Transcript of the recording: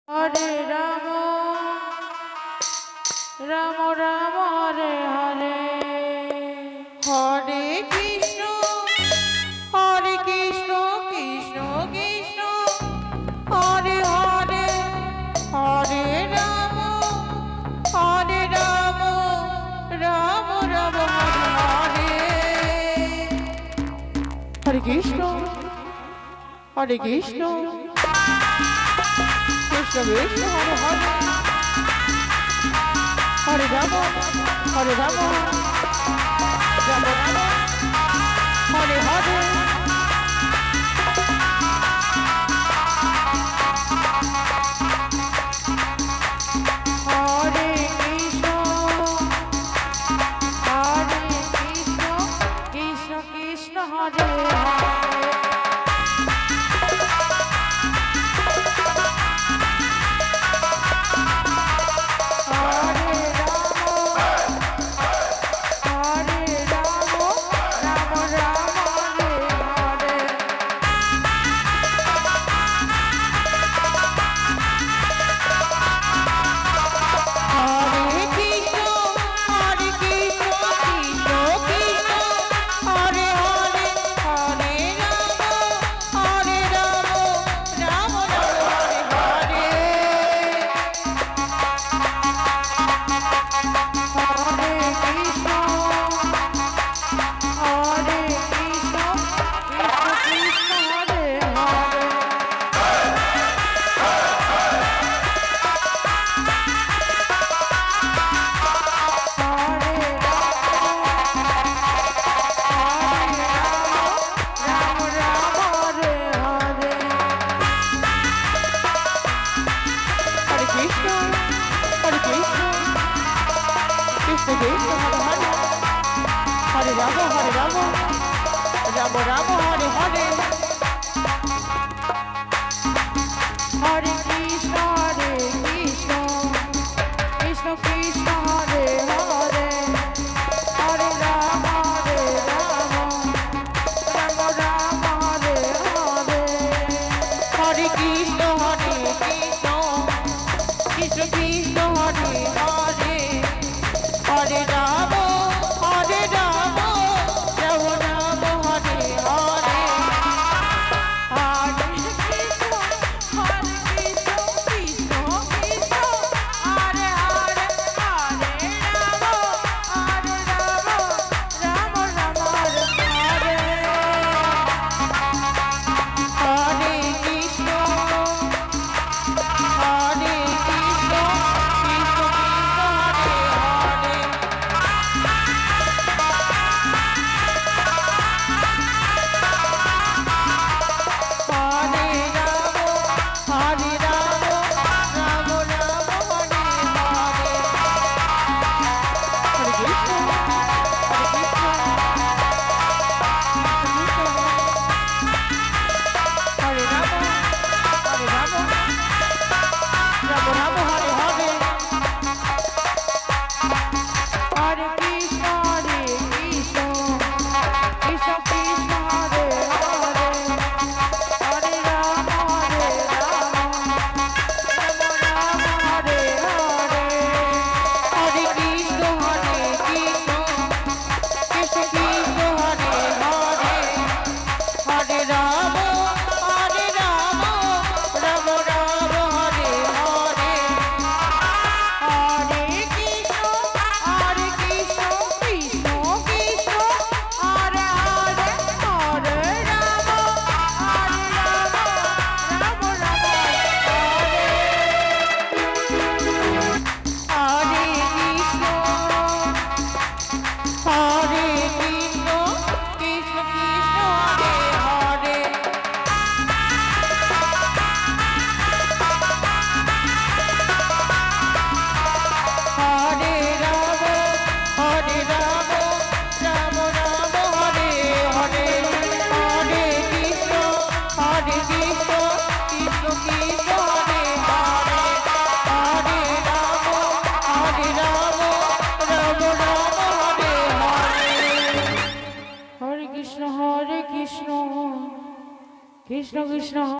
Hare Ram Ram Ram Hare Hare Hare Krishna Krishna Krishna Hare Hare Hare Ram Ram Ram Hare Hare Krishna Krishna Krishna Hare Hare Hare Ram Ram Ram Hare Hare Hare Krishna Krishna Krishna Hare Hare Ram Ram Ram Hare Hare Hare Krishna Krishna Krishna Hare Hare Hare Ram Ram Ram Hare Hare Hare Krishna Krishna Krishna Hare Hare Hare Ram Krishna Krishna